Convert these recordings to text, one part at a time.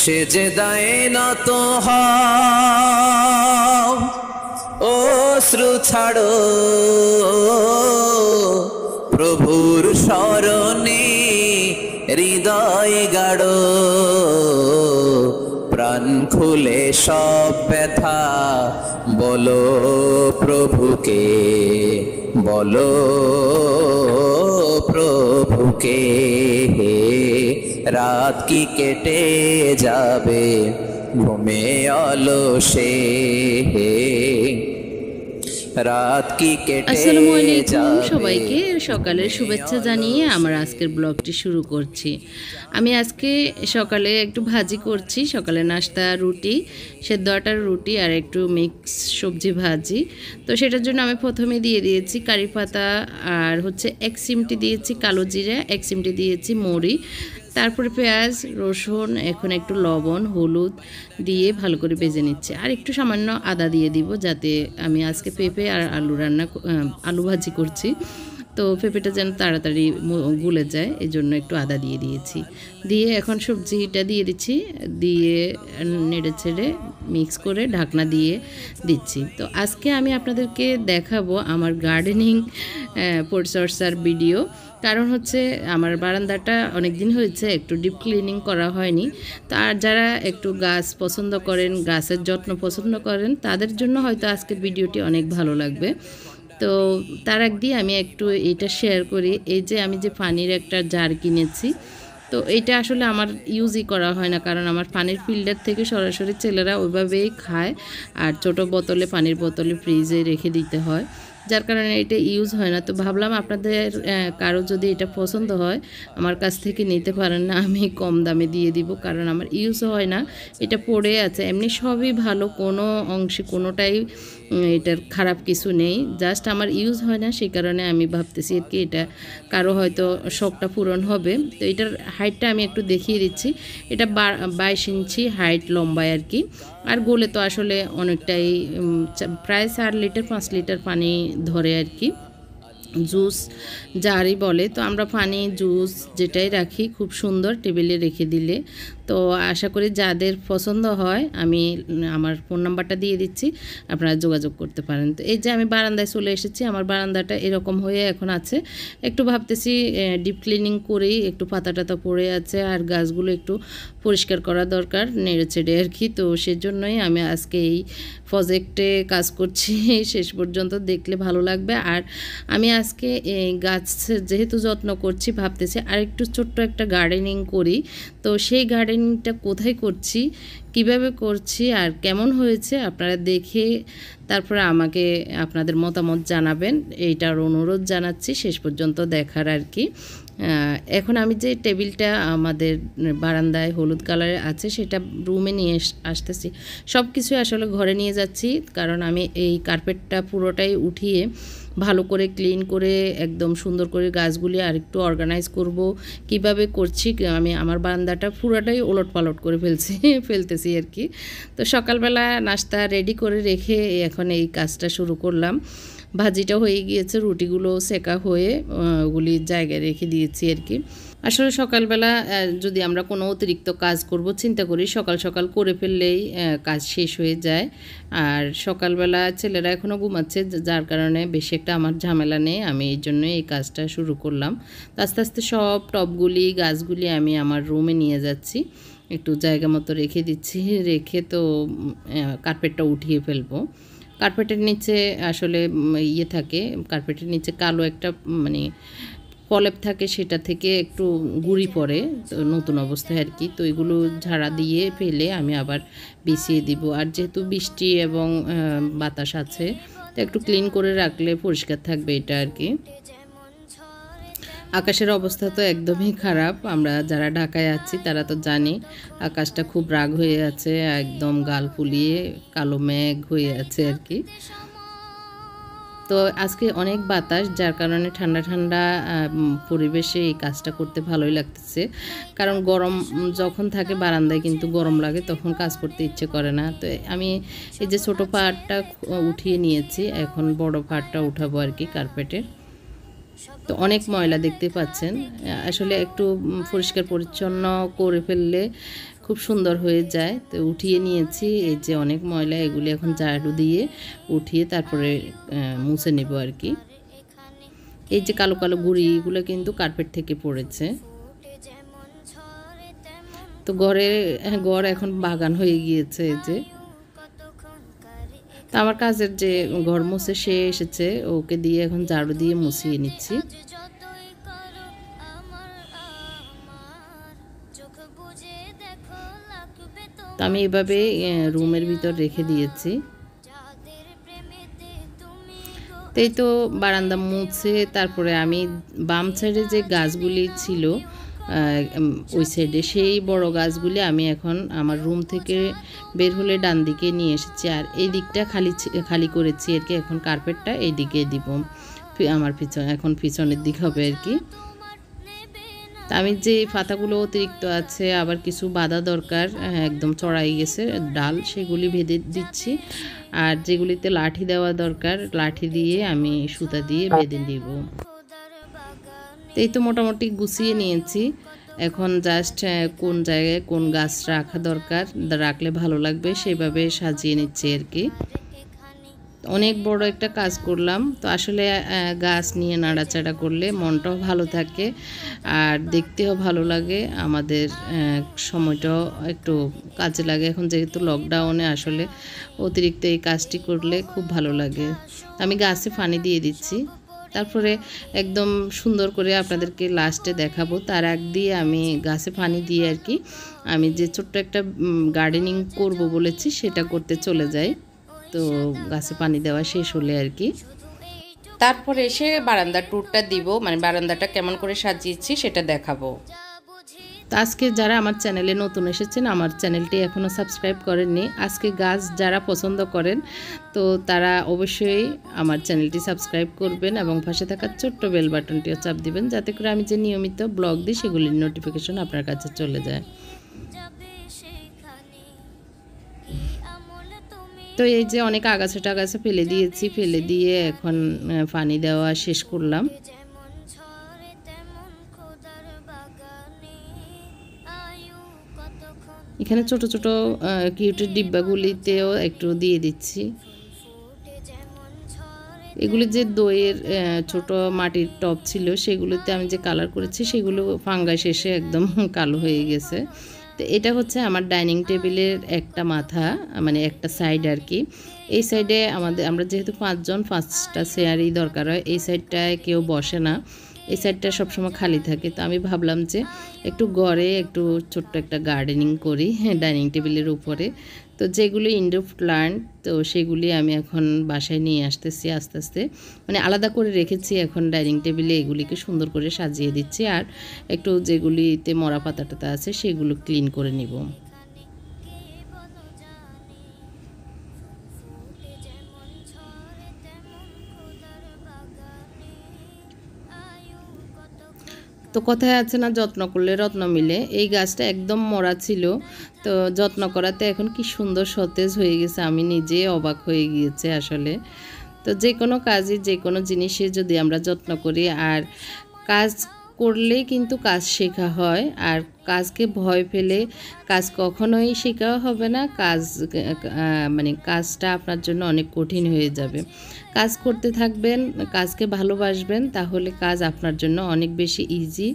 সেজদায় নত হও, অশ্রু ছাড়ো প্রভুর শরণে হৃদয় গাড়ো, প্রাণ খুলে সব ব্যথা বলো প্রভুকে, বলো প্রভুকে। রাত কি কেটে যাবে ঘুমে অলসে, রাত কি কেটে আসসালামু আলাইকুম যাবে। সবাইকে সকালের শুভেচ্ছা জানিয়ে আমার আজকের ব্লগটি শুরু করছি। আমি আজকে সকালে একটু ভাজি করছি, সকালে নাস্তা রুটি, সেদ্ধ আটার রুটি আর একটু মিক্স সবজি ভাজি। তো সেটার জন্য আমি প্রথমে দিয়ে দিয়েছি কারি পাতা, আর হচ্ছে এক চিমটি দিয়েছি কালো জিরা, এক চিমটি দিয়েছি মৌরি, তারপরে পেঁয়াজ রসুন, এখন একটু লবণ হলুদ দিয়ে ভালো করে ভেজে নিচ্ছে, আর একটু সামান্য আদা দিয়ে দিব, যাতে আমি আজকে পেঁপে আর আলু ভাজি করছি, তো পেঁপেটা যেন তাড়াতাড়ি গুলে যায়, এই জন্য একটু আদা দিয়ে দিয়েছি। দিয়ে এখন সবজিটা দিয়ে দিচ্ছি, দিয়ে নেড়ে ছেড়ে মিক্স করে ঢাকনা দিয়ে দিচ্ছি। তো আজকে আমি আপনাদেরকে দেখাবো আমার গার্ডেনিং পরিচর্যার ভিডিও। কারণ হচ্ছে আমার বারান্দাটা অনেক দিন হয়েছে একটু ডিপ ক্লিনিং করা হয়নি। তো আর যারা একটু গাছ পছন্দ করেন, গাছের যত্ন পছন্দ করেন, তাদের জন্য হয়তো আজকের ভিডিওটি অনেক ভালো লাগবে। তো তার আগ দিয়ে আমি একটু এটা শেয়ার করি। এই যে আমি যে পানির একটা জার কিনেছি, তো এইটা আসলে আমার ইউজই করা হয় না, কারণ আমার পানির ফিল্টার থেকে সরাসরি ছেলেরা ওইভাবেই খায়, আর ছোটো বোতলে পানির বোতলে ফ্রিজে রেখে দিতে হয়, যার কারণে এটা ইউজ হয় না। তো ভাবলাম আপনাদের কারো যদি এটা পছন্দ হয় আমার কাছ থেকে নিতে পারেন, না আমি কম দামে দিয়ে দিব, কারণ আমার ইউজ হয় না, এটা পড়ে আছে। এমনি সবই ভালো, কোনো অংশে কোনোটাই এটার খারাপ কিছু নেই, জাস্ট আমার ইউজ হয় না, সেই কারণে আমি ভাবতেছি আর কি এটা কারো হয়তো শখটা পূরণ হবে। তো এটার হাইটটা আমি একটু দেখিয়ে দিচ্ছি, এটা 22 ইঞ্চি হাইট লম্বায় আর কি। আর গোলে তো আসলে অনেকটাই প্রায় 4 লিটার 5 লিটার পানি ধরে আর কি, জুস জারই বলে। তো আমরা পানি জুস যেটাই রাখি খুব সুন্দর টেবিলে রেখে দিলে। তো আশা করি যাদের পছন্দ হয়, আমি আমার ফোন নাম্বারটা দিয়ে দিচ্ছি, আপনারা যোগাযোগ করতে পারেন। তো এই যে আমি বারান্দায় চলে এসেছি, আমার বারান্দাটা এরকম হয়ে এখন আছে। একটু ভাবতেছি ডিপ ক্লিনিং করেই, একটু পাতা টাতা পড়ে আছে আর গাছগুলো একটু পরিষ্কার করা দরকার নেড়ে চেড়ে আর কি। তো সেজন্যই আমি আজকে এই প্রজেক্টে কাজ করছি, শেষ পর্যন্ত দেখলে ভালো লাগবে। আর আমি আজকে এই গাছ যেহেতু যত্ন করছি, ভাবতেছি আর একটু ছোট্ট একটা গার্ডেনিং করি। তো সেই গার্ডেনিংটা কোথায় করছি, কিভাবে করছি আর কেমন হয়েছে আপনারা দেখে তারপরে আমাকে আপনাদের মতামত জানাবেন, এইটার অনুরোধ জানাচ্ছি শেষ পর্যন্ত দেখার আর কি। এখন আমি যে টেবিলটা আমাদের বারান্দায় হলুদ কালারের আছে, সেটা রুমে নিয়ে আসতেছি। সব কিছু আসলে ঘরে নিয়ে যাচ্ছি, কারণ আমি এই কার্পেটটা পুরোটাই উঠিয়ে ভালো করে ক্লিন করে একদম সুন্দর করে গাছগুলি আর একটু অর্গানাইজ করব। কিভাবে করছি, আমি আমার বারান্দাটা পুরোটাই ওলট পালট করে ফেলতেছি আর কি। তো সকালবেলা নাস্তা রেডি করে রেখে এখন এই কাজটা শুরু করলাম। ভাজিটা হয়ে গিয়েছে, রুটিগুলো সেকা হয়ে ওগুলি জায়গায় রেখে দিয়েছি আর কি। আসলে সকালবেলা যদি আমরা কোনো অতিরিক্ত কাজ করব চিন্তা করি, সকাল সকাল করে ফেললেই কাজ শেষ হয়ে যায়। আর সকালবেলা ছেলেরা এখনও ঘুমাচ্ছে, যার কারণে বেশি একটা আমার ঝামেলা নেই, আমি এই জন্য এই কাজটা শুরু করলাম। তো আস্তে আস্তে সব টবগুলি গাছগুলি আমি আমার রুমে নিয়ে যাচ্ছি, একটু জায়গা মতো রেখে দিচ্ছি, রেখে তো কার্পেটটা উঠিয়ে ফেলবো। কার্পেটের নিচে আসলে ইয়ে থাকে, কার্পেটের নিচে কালো একটা মানে প্রলেপ থাকে, সেটা থেকে একটু গুঁড়ি পড়ে নতুন অবস্থায় আর কি। তো এগুলো ঝাড়া দিয়ে ফেলে আমি আবার বিছিয়ে দিব। আর যেহেতু বৃষ্টি এবং বাতাস আছে, তো একটু ক্লিন করে রাখলে পরিষ্কার থাকবে এটা আর কি। আকাশের অবস্থা তো একদমই খারাপ, আমরা যারা ঢাকায় আছি তারা তো জানি আকাশটা খুব রাগ হয়ে আছে, একদম গাল ফুলিয়ে কালো মেঘ হয়ে আছে আর কি। তো আজকে অনেক বাতাস, যার কারণে ঠান্ডা ঠান্ডা পরিবেশে এই কাজটা করতে ভালোই লাগতেছে। কারণ গরম যখন থাকে বারান্দায় কিন্তু গরম লাগে, তখন কাজ করতে ইচ্ছে করে না। তো আমি এই যে ছোটো পাটটা উঠিয়ে নিয়েছি, এখন বড় পাটটা উঠাবো আর কি কার্পেটের। তো অনেক ময়লা দেখতে পাচ্ছেন, আসলে একটু পরিষ্কার পরিচ্ছন্ন করে ফেললে খুব সুন্দর হয়ে যায়। তো উঠিয়ে নিয়েছি, এই যে অনেক ময়লা, এগুলি এখন ঝাড়ু দিয়ে উঠিয়ে তারপরে মুছে নেব আর কি। এই যে কালো কালো গুঁড়িগুলো কিন্তু কার্পেট থেকে পড়েছে। তো ঘর এখন বাগান হয়ে গিয়েছে। এই যে তো আমার কাজের যে ঘর মুছে সে এসেছে, ওকে দিয়ে এখন ঝাড়ু দিয়ে মুছিয়ে নিচ্ছি। তো আমি এভাবে রুমের ভিতর রেখে দিয়েছি। তাই তো বারান্দা মুছে তারপরে আমি বাম সাইডে যে গাছগুলি ছিল ওই সাইডে, সেই বড় গাছগুলি আমি এখন আমার রুম থেকে বের হলে ডান দিকে নিয়ে এসেছি। আর এই দিকটা খালি করেছি আর কি। এখন কার্পেটটা এই দিকে দিব, আমার এখন পিছনের দিক হবে আর কি। তা আমি যে পাতাগুলো অতিরিক্ত আছে, আবার কিছু বাঁধা দরকার, একদম চড়াই গেছে ডাল, সেগুলি বেঁধে দিচ্ছি। আর যেগুলিতে লাঠি দেওয়া দরকার, লাঠি দিয়ে আমি সুতা দিয়ে বেঁধে দিব। এই তো মোটামুটি গুছিয়ে নিয়েছি। এখন জাস্ট কোন জায়গায় কোন গাছ রাখা দরকার, রাখলে ভালো লাগবে সেভাবে সাজিয়ে নিচ্ছি আর কি। অনেক বড় একটা কাজ করলাম। তো আসলে গাছ নিয়ে নাড়াচাড়া করলে মনটাও ভালো থাকে আর দেখতেও ভালো লাগে, আমাদের সময়টাও একটু কাজে লাগে। এখন যেহেতু লকডাউনে আসলে অতিরিক্ত এই কাজটি করলে খুব ভালো লাগে। আমি গাছে পানি দিয়ে দিচ্ছি, তারপরে একদম সুন্দর করে আপনাদেরকে লাস্টে দেখাবো। তার আগ দিয়ে আমি গাছে পানি দিয়ে আর কি আমি যে ছোট্ট একটা গার্ডেনিং করব বলেছি সেটা করতে চলে যাই। তো গাছে পানি দেওয়া শেষ হলে আর কি তারপরে এসে বারান্দার ট্যুরটা দিব, মানে বারান্দাটা কেমন করে সাজিয়েছি সেটা দেখাবো। তো আজকে যারা আমার চ্যানেলে নতুন এসেছেন, আমার চ্যানেলটি এখনও সাবস্ক্রাইব করেননি, আজকে গাছ যারা পছন্দ করেন তো তারা অবশ্যই আমার চ্যানেলটি সাবস্ক্রাইব করবেন এবং পাশে থাকা ছোট্ট বেল বাটনটিও চাপ দিবেন, যাতে করে আমি যে নিয়মিত ব্লগ দিই সেগুলির নোটিফিকেশন আপনার কাছে চলে যায়। তো এই যে অনেক আগাছা টাগাছা ফেলে দিয়েছি, ফেলে দিয়ে এখন পানি দেওয়া শেষ করলাম। এখানে ছোট ছোট কিউটের ডিব্বাগুলিতেও একটু দিয়ে দিচ্ছি। এগুলি যে দইয়ের ছোট মাটির টব ছিল সেগুলোতে আমি যে কালার করেছি সেগুলো ফাঙ্গাস এসে একদম কালো হয়ে গেছে। তো এটা হচ্ছে আমার ডাইনিং টেবিলের একটা মাথা, মানে একটা সাইড আর কি। এই সাইডে আমরা যেহেতু 5 জন, 5টা চেয়ারই দরকার হয়। এই সাইডটায় কেউ বসে না, এই সাইডটা সবসময় খালি থাকে। তো আমি ভাবলাম যে একটু গড়ে একটু ছোট্ট একটা গার্ডেনিং করি ডাইনিং টেবিলের উপরে। তো যেগুলি ইনডোর প্লান্ট, তো সেগুলি আমি এখন বাসায় নিয়ে আসতেছি আস্তে আস্তে, মানে আলাদা করে রেখেছি। এখন ডাইনিং টেবিলে এগুলিকে সুন্দর করে সাজিয়ে দিচ্ছি, আর একটু যেগুলিতে মরা পাতা টাতা আছে সেগুলো ক্লিন করে নিব। তো কথায় আছে না, যত্ন করলে রত্ন মিলে। এই গাছটা একদম মরা ছিল, তো যত্ন করাতে এখন কি সুন্দর সতেজ হয়ে গেছে, আমি নিজে অবাক হয়ে গিয়েছে আসলে। তো যে কোনো কাজই, যে কোনো জিনিসে যদি আমরা যত্ন করি আর কাজ করলেই কিন্তু কাজ শেখা হয়। আর কাজকে ভয় পেলে কাজ কখনোই শেখা হবে না। মানে কাজটা আপনার জন্য অনেক কঠিন হয়ে যাবে। কাজ করতে থাকবেন, কাজকে ভালোবাসবেন, তাহলে কাজ আপনার জন্য অনেক বেশি ইজি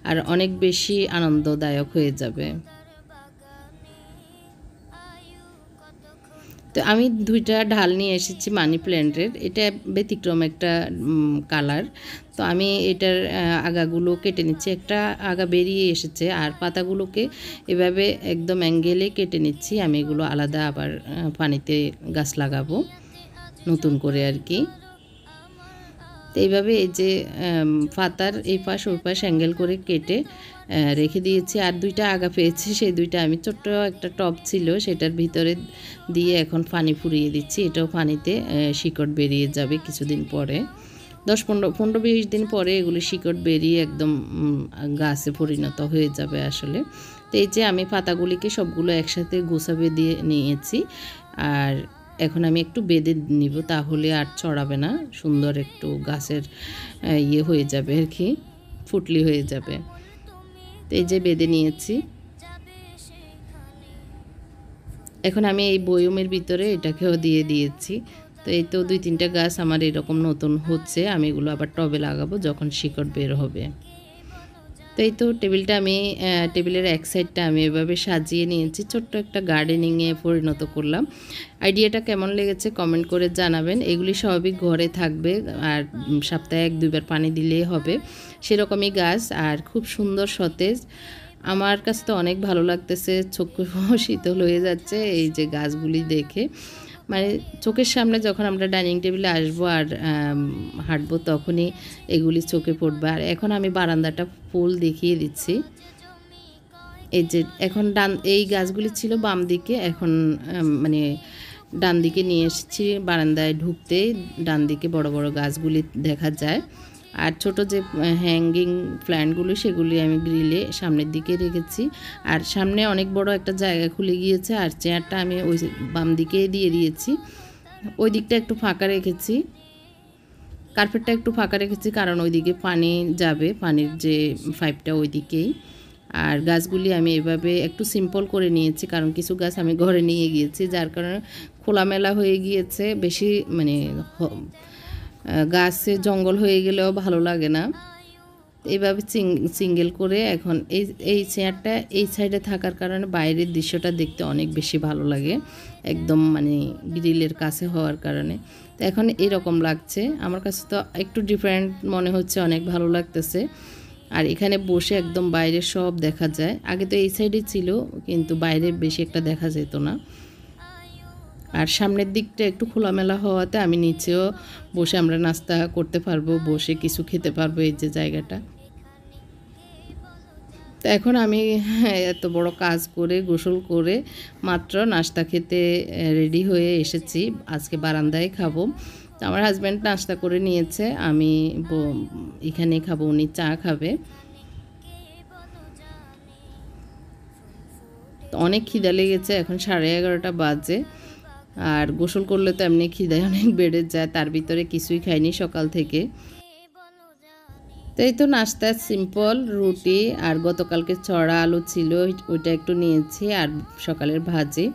আর অনেক বেশি আনন্দদায়ক হয়ে যাবে। তো আমি 2টা ঢাল নিয়ে এসেছি মানি প্ল্যান্টের, এটা ব্যতিক্রম একটা কালার। তো আমি এটার আগাগুলো কেটে নিচ্ছি, একটা আগা বেরিয়ে এসেছে, আর পাতাগুলোকে এভাবে একদম অ্যাঙ্গেলে কেটে নিচ্ছি। আমি এগুলো আলাদা আবার পানিতে গাছ লাগাবো নতুন করে আর কি। তো এইভাবে এই যে পাতার এই পাশ ওই পাশ অ্যাঙ্গেল করে কেটে রেখে দিয়েছি। আর 2টা আগা পেয়েছি, সেই 2টা আমি ছোট্ট একটা টব ছিল সেটার ভিতরে দিয়ে এখন পানি ফুরিয়ে দিচ্ছি। এটাও পানিতে শিকড় বেরিয়ে যাবে কিছুদিন পরে, 10-15-20 দিন পরে এগুলি শিকড় বেরিয়ে একদম গাছে পরিণত হয়ে যাবে আসলে। তো এই যে আমি পাতাগুলিকে সবগুলো একসাথে গোছাবে দিয়ে নিয়েছি, আর এখন আমি একটু বেঁধে নিব, তাহলে আর ছড়াবে না, সুন্দর একটু গাছের ইয়ে হয়ে যাবে আর কি, ফুটলি হয়ে যাবে। তো এই যে বেঁধে নিয়েছি। এখন আমি এই বয়মের ভিতরে এটাকেও দিয়ে দিয়েছি। তো এই তো 2-3টা গাছ আমার এরকম নতুন হচ্ছে, আমি এগুলো আবার টবে লাগাবো যখন শিকড় বের হবে। তো এই তো টেবিলটা আমি টেবিলের এক সাইডটা আমি এভাবে সাজিয়ে নিয়েছি, ছোট্ট একটা গার্ডেনিংয়ে পরিণত করলাম। আইডিয়াটা কেমন লেগেছে কমেন্ট করে জানাবেন। এগুলি সবই ঘরে থাকবে, আর সপ্তাহে 1-2 বার পানি দিলেই হবে, সেরকমই গাছ, আর খুব সুন্দর সতেজ। আমার কাছে তো অনেক ভালো লাগতেছে, চোখ শীতল হয়ে যাচ্ছে এই যে গাছগুলি দেখে। মানে চোখের সামনে যখন আমরা ডাইনিং টেবিলে আসবো আর হাঁটবো তখনই এগুলি চোখে পড়বে। আর এখন আমি বারান্দাটা ফুল দেখিয়ে দিচ্ছি। এই যে এখন এই গাছগুলি ছিল বাম দিকে, এখন মানে ডান দিকে নিয়ে এসেছি। বারান্দায় ঢুকতেই ডান দিকে বড় বড় গাছগুলি দেখা যায়। আর ছোট যে হ্যাঙ্গিং প্ল্যান্টগুলো সেগুলি আমি গ্রিলে সামনের দিকে রেখেছি। আর সামনে অনেক বড় একটা জায়গা খুলে গিয়েছে, আর চেয়ারটা আমি ওই বাম দিকে দিয়ে দিয়েছি। ওই দিকটা একটু ফাঁকা রেখেছি, কার্পেটটা একটু ফাঁকা রেখেছি, কারণ ওইদিকে পানি যাবে, পানির যে পাইপটা ওই দিকেই। আর গাছগুলি আমি এভাবে একটু সিম্পল করে নিয়েছি, কারণ কিছু গাছ আমি ঘরে নিয়ে গিয়েছি, যার কারণে খোলামেলা হয়ে গিয়েছে। বেশি মানে গাছে জঙ্গল হয়ে গেলেও ভালো লাগে না। এইভাবে সিঙ্গেল করে এখন এই চেয়ারটা এই সাইডে থাকার কারণে বাইরের দৃশ্যটা দেখতে অনেক বেশি ভালো লাগে, একদম মানে গ্রিলের কাছে হওয়ার কারণে। তো এখন এরকম লাগছে, আমার কাছে তো একটু ডিফারেন্ট মনে হচ্ছে, অনেক ভালো লাগতেছে। আর এখানে বসে একদম বাইরে সব দেখা যায়। আগে তো এই সাইডে ছিল, কিন্তু বাইরে বেশি একটা দেখা যেত না। আর সামনের দিকটা একটু খোলামেলা হওয়াতে আমি নিচেও বসে আমরা নাস্তা করতে পারবো, বসে কিছু খেতে পারবো, এই যে জায়গাটা। তো এখন আমি এত বড় কাজ করে গোসল করে মাত্র নাস্তা খেতে রেডি হয়ে এসেছি। আজকে বারান্দায় খাবো। তো আমার হাজব্যান্ড নাস্তা করে নিয়েছে, আমি এখানে খাবো, উনি চা খাবে। তো অনেক খিদা লেগেছে, এখন 11:30 বাজে। আর গোসল করলে তো এমনি খিদায় অনেক বেড়ে যায়, তার ভিতরে কিছুই খাইনি সকাল থেকে। তো এই তো নাস্তা সিম্পল রুটি, আর গতকালকে চড়া আলু ছিল ওইটা একটু নিয়েছি, আর সকালের ভাজি।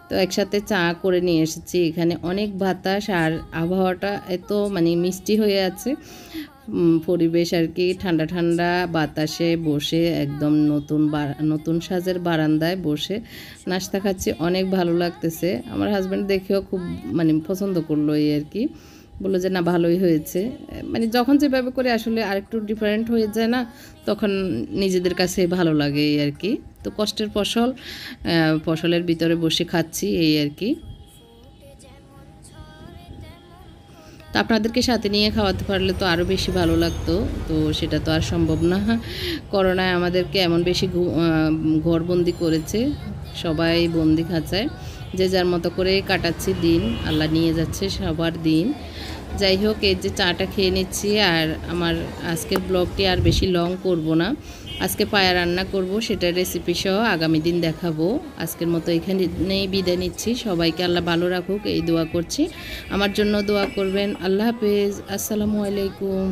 তো একসাথে চা করে নিয়ে এসেছি। এখানে অনেক বাতাস, আর আবহাওয়াটা এত মানে মিষ্টি হয়ে আছে, পরিবেশ আর কি, ঠান্ডা ঠান্ডা বাতাসে বসে একদম নতুন সাজের বারান্দায় বসে নাস্তা খাচ্ছি, অনেক ভালো লাগতেছে। আমার হাজব্যান্ড দেখেও খুব মানে পছন্দ করলো, এই আর কি, বললো যে না ভালোই হয়েছে। মানে যখন যেভাবে করে আসলে আরেকটু ডিফারেন্ট হয়ে যায় না, তখন নিজেদের কাছে ভালো লাগে এই আর কি। তো কষ্টের ফসলের ভিতরে বসে খাচ্ছি এই আর কি। তো আপনাদেরকে সাথে নিয়ে খাওয়াতে পারলে তো আরও বেশি ভালো লাগতো, তো সেটা তো আর সম্ভব না। করোনায় আমাদেরকে এমন বেশি ঘরবন্দি করেছে, সবাই বন্দি খাঁচায়, যে যার মতো করে কাটাচ্ছি দিন, আল্লাহ নিয়ে যাচ্ছে সবার দিন। যাই হোক, এই যে চাটা খেয়ে নিচ্ছি। আর আমার আজকের ব্লগটি আর বেশি লং করব না, আজকে পায়া রান্না করব, সেটার রেসিপি সহ আগামী দিন দেখাবো। আজকের মতো এখানেই বিদায় নিচ্ছি। সবাইকে আল্লাহ ভালো রাখুক এই দোয়া করছি, আমার জন্য দোয়া করবেন। আল্লাহ হাফেজ, আসসালামু আলাইকুম।